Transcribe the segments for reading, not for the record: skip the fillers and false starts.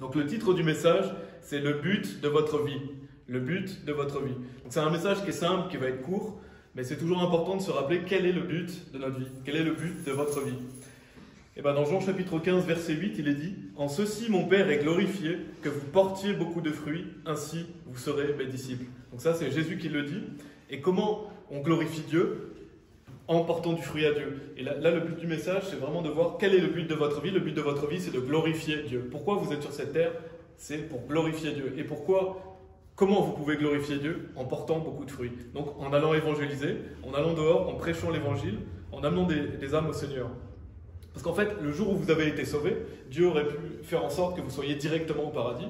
Donc le titre du message, c'est le but de votre vie. Le but de votre vie. Donc c'est un message qui est simple, qui va être court, mais c'est toujours important de se rappeler quel est le but de notre vie. Quel est le but de votre vie. Et bien dans Jean chapitre 15, verset 8, il est dit « En ceci mon Père est glorifié, que vous portiez beaucoup de fruits, ainsi vous serez mes disciples. » Donc ça c'est Jésus qui le dit. Et comment on glorifie Dieu? En portant du fruit à Dieu. Et là, le but du message, c'est vraiment de voir quel est le but de votre vie. Le but de votre vie, c'est de glorifier Dieu. Pourquoi vous êtes sur cette terre? C'est pour glorifier Dieu. Et comment vous pouvez glorifier Dieu? En portant beaucoup de fruits. Donc, en allant évangéliser, en allant dehors, en prêchant l'évangile, en amenant des âmes au Seigneur. Parce qu'en fait, le jour où vous avez été sauvé, Dieu aurait pu faire en sorte que vous soyez directement au paradis.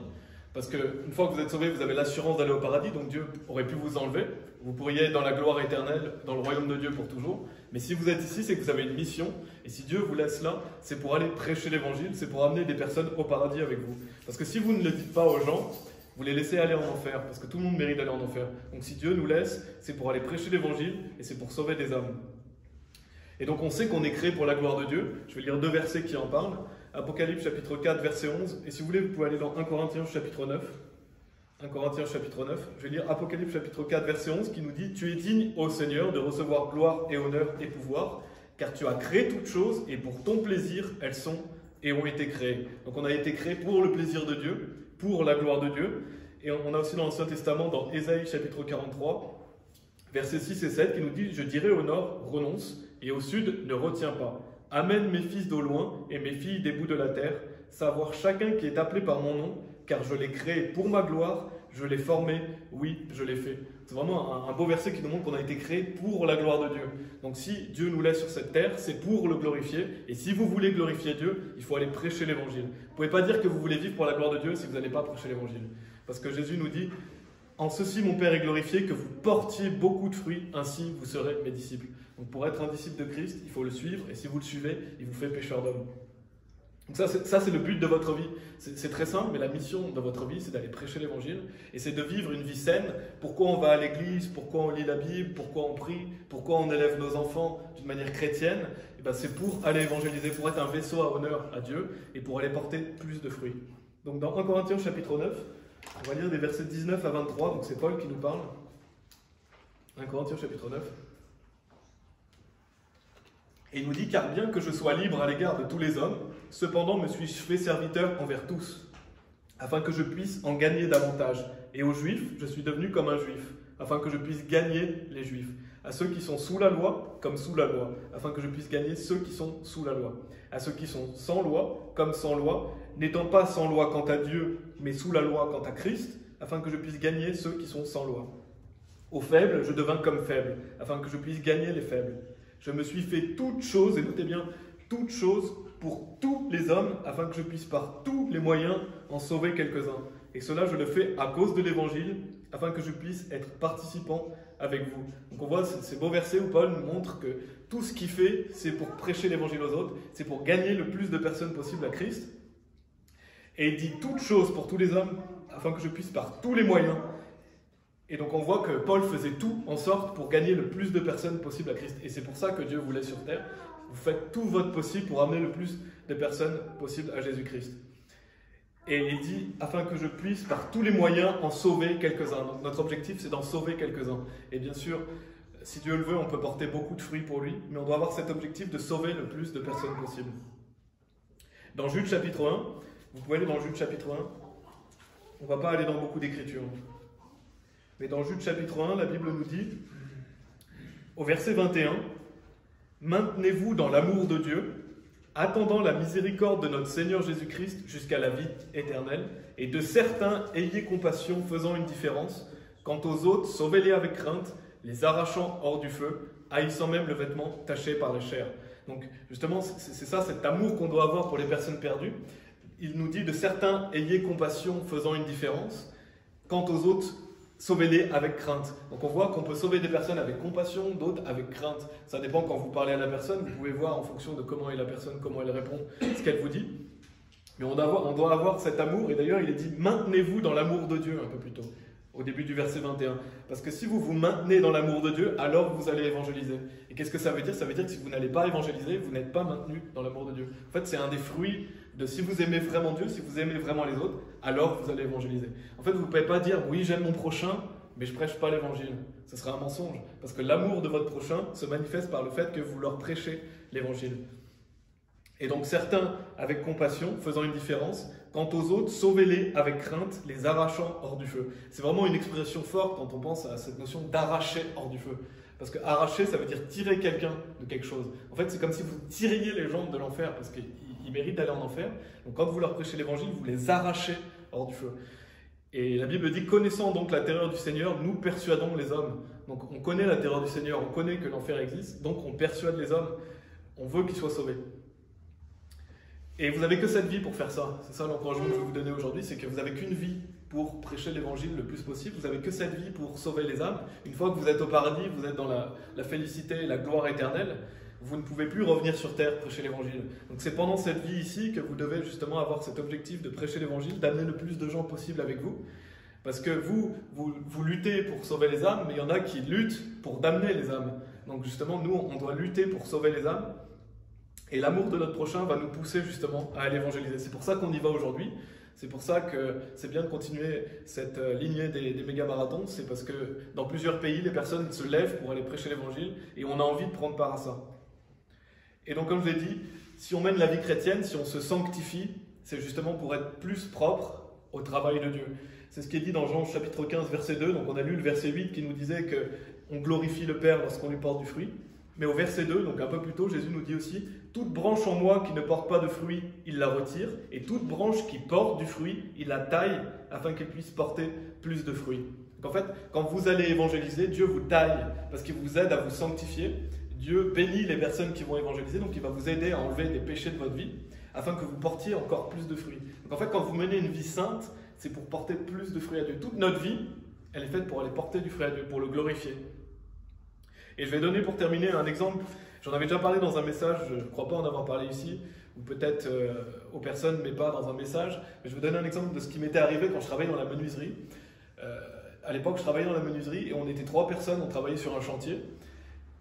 Parce qu'une fois que vous êtes sauvé, vous avez l'assurance d'aller au paradis, donc Dieu aurait pu vous enlever. Vous pourriez être dans la gloire éternelle, dans le royaume de Dieu pour toujours. Mais si vous êtes ici, c'est que vous avez une mission. Et si Dieu vous laisse là, c'est pour aller prêcher l'évangile, c'est pour amener des personnes au paradis avec vous. Parce que si vous ne le dites pas aux gens, vous les laissez aller en enfer, parce que tout le monde mérite d'aller en enfer. Donc si Dieu nous laisse, c'est pour aller prêcher l'évangile et c'est pour sauver des âmes. Et donc on sait qu'on est créé pour la gloire de Dieu. Je vais lire 2 versets qui en parlent. Apocalypse chapitre 4, verset 11. Et si vous voulez, vous pouvez aller dans 1 Corinthiens chapitre 9. 1 Corinthiens chapitre 9. Je vais lire Apocalypse chapitre 4, verset 11 qui nous dit « Tu es digne, ô Seigneur, de recevoir gloire et honneur et pouvoir, car tu as créé toutes choses et pour ton plaisir, elles sont et ont été créées. » Donc on a été créé pour le plaisir de Dieu, pour la gloire de Dieu. Et on a aussi dans l'Ancien Testament, dans Ésaïe chapitre 43, versets 6 et 7, qui nous dit « Je dirai au nord, renonce, et au sud, ne retiens pas. Amène mes fils d'au loin et mes filles des bouts de la terre, savoir chacun qui est appelé par mon nom, car je l'ai créé pour ma gloire, je l'ai formé, oui, je l'ai fait. » C'est vraiment un beau verset qui nous montre qu'on a été créé pour la gloire de Dieu. Donc si Dieu nous laisse sur cette terre, c'est pour le glorifier. Et si vous voulez glorifier Dieu, il faut aller prêcher l'évangile. Vous ne pouvez pas dire que vous voulez vivre pour la gloire de Dieu si vous n'allez pas prêcher l'évangile. Parce que Jésus nous dit « En ceci mon Père est glorifié, que vous portiez beaucoup de fruits, ainsi vous serez mes disciples. » Donc pour être un disciple de Christ, il faut le suivre, et si vous le suivez, il vous fait pécheur d'hommes. Donc ça c'est le but de votre vie. C'est très simple, mais la mission de votre vie, c'est d'aller prêcher l'évangile, et c'est de vivre une vie saine. Pourquoi on va à l'église, pourquoi on lit la Bible, pourquoi on prie, pourquoi on élève nos enfants d'une manière chrétienne? Et ben c'est pour aller évangéliser, pour être un vaisseau à honneur à Dieu, et pour aller porter plus de fruits. Donc dans 1 Corinthiens chapitre 9, on va lire des versets 19 à 23, donc c'est Paul qui nous parle. 1 Corinthiens chapitre 9. Et il nous dit « Car bien que je sois libre à l'égard de tous les hommes, cependant me suis-je fait serviteur envers tous, afin que je puisse en gagner davantage. Et aux Juifs, je suis devenu comme un Juif, afin que je puisse gagner les Juifs. À ceux qui sont sous la loi, comme sous la loi, afin que je puisse gagner ceux qui sont sous la loi. À ceux qui sont sans loi, comme sans loi, n'étant pas sans loi quant à Dieu, mais sous la loi quant à Christ, afin que je puisse gagner ceux qui sont sans loi. Aux faibles, je devins comme faible, afin que je puisse gagner les faibles. Je me suis fait toutes choses, et notez bien, toutes choses pour tous les hommes, afin que je puisse par tous les moyens en sauver quelques-uns. Et cela, je le fais à cause de l'Évangile, afin que je puisse être participant avec vous. Donc on voit ces beaux versets où Paul nous montre que tout ce qu'il fait, c'est pour prêcher l'Évangile aux autres, c'est pour gagner le plus de personnes possible à Christ. Et il dit toutes choses pour tous les hommes, afin que je puisse par tous les moyens. Et donc on voit que Paul faisait tout en sorte pour gagner le plus de personnes possible à Christ. Et c'est pour ça que Dieu vous laisse sur terre. Vous faites tout votre possible pour amener le plus de personnes possible à Jésus-Christ. Et il dit, afin que je puisse par tous les moyens en sauver quelques-uns. Donc notre objectif, c'est d'en sauver quelques-uns. Et bien sûr, si Dieu le veut, on peut porter beaucoup de fruits pour lui, mais on doit avoir cet objectif de sauver le plus de personnes possible. Dans Jude chapitre 1, vous pouvez aller dans Jude chapitre 1, on ne va pas aller dans beaucoup d'écritures. Mais dans Jude chapitre 1, la Bible nous dit, au verset 21, « Maintenez-vous dans l'amour de Dieu, attendant la miséricorde de notre Seigneur Jésus-Christ jusqu'à la vie éternelle, et de certains ayez compassion, faisant une différence. Quant aux autres, sauvez-les avec crainte, les arrachant hors du feu, haïssant même le vêtement taché par la chair. » Donc justement, c'est ça, cet amour qu'on doit avoir pour les personnes perdues. Il nous dit, de certains ayez compassion, faisant une différence. Quant aux autres, sauvez-les avec crainte. Donc on voit qu'on peut sauver des personnes avec compassion, d'autres avec crainte. Ça dépend quand vous parlez à la personne, vous pouvez voir en fonction de comment est la personne, comment elle répond, ce qu'elle vous dit. Mais on doit avoir cet amour, et d'ailleurs il est dit « maintenez-vous dans l'amour de Dieu » un peu plus tôt, au début du verset 21. Parce que si vous vous maintenez dans l'amour de Dieu, alors vous allez évangéliser. Et qu'est-ce que ça veut dire? Ça veut dire que si vous n'allez pas évangéliser, vous n'êtes pas maintenu dans l'amour de Dieu. En fait, c'est un des fruits de si vous aimez vraiment Dieu, si vous aimez vraiment les autres, alors vous allez évangéliser. En fait, vous ne pouvez pas dire oui, j'aime mon prochain, mais je ne prêche pas l'évangile. Ce serait un mensonge. Parce que l'amour de votre prochain se manifeste par le fait que vous leur prêchez l'évangile. Et donc certains, avec compassion, faisant une différence, quant aux autres, sauvez-les avec crainte, les arrachant hors du feu. C'est vraiment une expression forte quand on pense à cette notion d'arracher hors du feu. Parce que arracher, ça veut dire tirer quelqu'un de quelque chose. En fait, c'est comme si vous tiriez les gens de l'enfer, parce qu'ils méritent d'aller en enfer. Donc quand vous leur prêchez l'évangile, vous les arrachez hors du feu. Et la Bible dit, connaissant donc la terreur du Seigneur, nous persuadons les hommes. Donc on connaît la terreur du Seigneur, on connaît que l'enfer existe, donc on persuade les hommes. On veut qu'ils soient sauvés. Et vous n'avez que cette vie pour faire ça. C'est ça l'encouragement que je vais vous donner aujourd'hui, c'est que vous n'avez qu'une vie pour prêcher l'évangile le plus possible. Vous n'avez que cette vie pour sauver les âmes. Une fois que vous êtes au paradis, vous êtes dans la félicité, la gloire éternelle, vous ne pouvez plus revenir sur terre prêcher l'évangile. Donc c'est pendant cette vie ici que vous devez justement avoir cet objectif de prêcher l'évangile, d'amener le plus de gens possible avec vous. Parce que vous luttez pour sauver les âmes, mais il y en a qui luttent pour damner les âmes. Donc justement, nous, on doit lutter pour sauver les âmes. Et l'amour de notre prochain va nous pousser justement à aller évangéliser. C'est pour ça qu'on y va aujourd'hui. C'est pour ça que c'est bien de continuer cette lignée des méga-marathons. C'est parce que dans plusieurs pays, les personnes se lèvent pour aller prêcher l'évangile et on a envie de prendre part à ça. Et donc, comme je l'ai dit, si on mène la vie chrétienne, si on se sanctifie, c'est justement pour être plus propre au travail de Dieu. C'est ce qui est dit dans Jean chapitre 15, verset 2. Donc on a lu le verset 8 qui nous disait qu'on glorifie le Père lorsqu'on lui porte du fruit. Mais au verset 2, donc un peu plus tôt, Jésus nous dit aussi « Toute branche en moi qui ne porte pas de fruit, il la retire, et toute branche qui porte du fruit, il la taille afin qu'elle puisse porter plus de fruits. » Donc en fait, quand vous allez évangéliser, Dieu vous taille parce qu'il vous aide à vous sanctifier. Dieu bénit les personnes qui vont évangéliser, donc il va vous aider à enlever les péchés de votre vie afin que vous portiez encore plus de fruits. Donc en fait, quand vous menez une vie sainte, c'est pour porter plus de fruits à Dieu. Toute notre vie, elle est faite pour aller porter du fruit à Dieu, pour le glorifier. Et je vais donner pour terminer un exemple, j'en avais déjà parlé dans un message, je ne crois pas en avoir parlé ici, ou peut-être aux personnes, mais pas dans un message, mais je vais donner un exemple de ce qui m'était arrivé quand je travaillais dans la menuiserie. À l'époque, je travaillais dans la menuiserie et on était 3 personnes, on travaillait sur un chantier.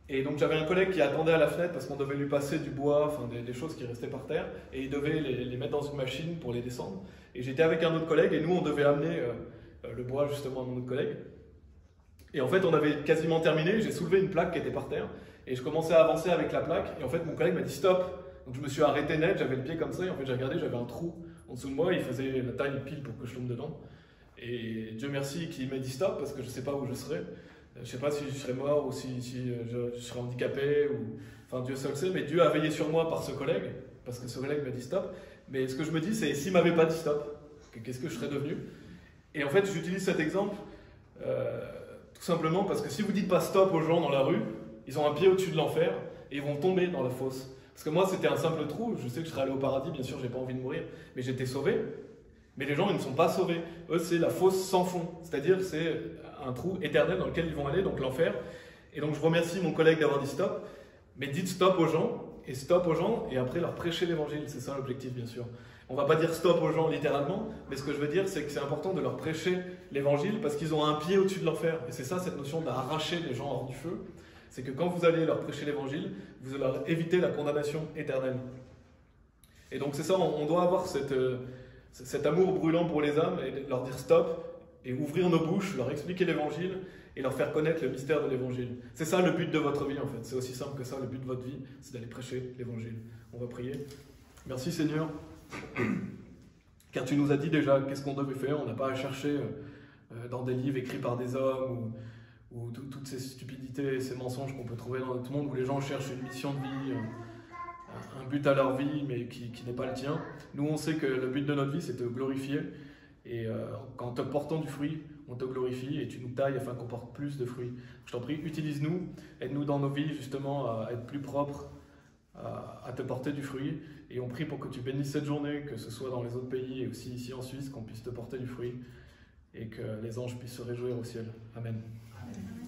Et donc j'avais un collègue qui attendait à la fenêtre parce qu'on devait lui passer du bois, enfin des choses qui restaient par terre, et il devait les mettre dans une machine pour les descendre. Et j'étais avec un autre collègue et nous on devait amener le bois justement à mon autre collègue. Et en fait, on avait quasiment terminé, j'ai soulevé une plaque qui était par terre, et je commençais à avancer avec la plaque, et en fait, mon collègue m'a dit stop. Donc je me suis arrêté net, j'avais le pied comme ça, et en fait, j'ai regardé, j'avais un trou en dessous de moi, il faisait la taille pile pour que je tombe dedans. Et Dieu merci qu'il m'a dit stop, parce que je ne sais pas où je serais. Je ne sais pas si je serais mort, ou si je serais handicapé, ou... Enfin, Dieu seul sait, mais Dieu a veillé sur moi par ce collègue, parce que ce collègue m'a dit stop. Mais ce que je me dis, c'est s'il ne m'avait pas dit stop, qu'est-ce que je serais devenu? Et en fait, j'utilise cet exemple... tout simplement parce que si vous dites pas stop aux gens dans la rue, ils ont un pied au-dessus de l'enfer et ils vont tomber dans la fosse. Parce que moi, c'était un simple trou, je sais que je serais allé au paradis, bien sûr, j'ai pas envie de mourir, mais j'étais sauvé. Mais les gens, ils ne sont pas sauvés. Eux, c'est la fosse sans fond, c'est-à-dire c'est un trou éternel dans lequel ils vont aller, donc l'enfer. Et donc je remercie mon collègue d'avoir dit stop, mais dites stop aux gens, et après leur prêcher l'évangile, c'est ça l'objectif, bien sûr. On ne va pas dire stop aux gens littéralement, mais ce que je veux dire, c'est que c'est important de leur prêcher l'évangile parce qu'ils ont un pied au-dessus de l'enfer. Et c'est ça, cette notion d'arracher les gens hors du feu. C'est que quand vous allez leur prêcher l'évangile, vous allez leur éviter la condamnation éternelle. Et donc c'est ça, on doit avoir cet amour brûlant pour les âmes et leur dire stop et ouvrir nos bouches, leur expliquer l'évangile et leur faire connaître le mystère de l'évangile. C'est ça le but de votre vie en fait. C'est aussi simple que ça, le but de votre vie, c'est d'aller prêcher l'évangile. On va prier. Merci Seigneur. Car tu nous as dit déjà qu'est-ce qu'on devait faire, on n'a pas à chercher dans des livres écrits par des hommes ou toutes ces stupidités et ces mensonges qu'on peut trouver dans notre monde où les gens cherchent une mission de vie, un but à leur vie mais qui n'est pas le tien. Nous on sait que le but de notre vie c'est de te glorifier et quand te portons du fruit, on te glorifie et tu nous tailles afin qu'on porte plus de fruits. Je t'en prie, utilise-nous, aide-nous dans nos vies justement à être plus propres, à te porter du fruit. Et on prie pour que tu bénisses cette journée, que ce soit dans les autres pays et aussi ici en Suisse, qu'on puisse te porter du fruit et que les anges puissent se réjouir au ciel. Amen. Amen.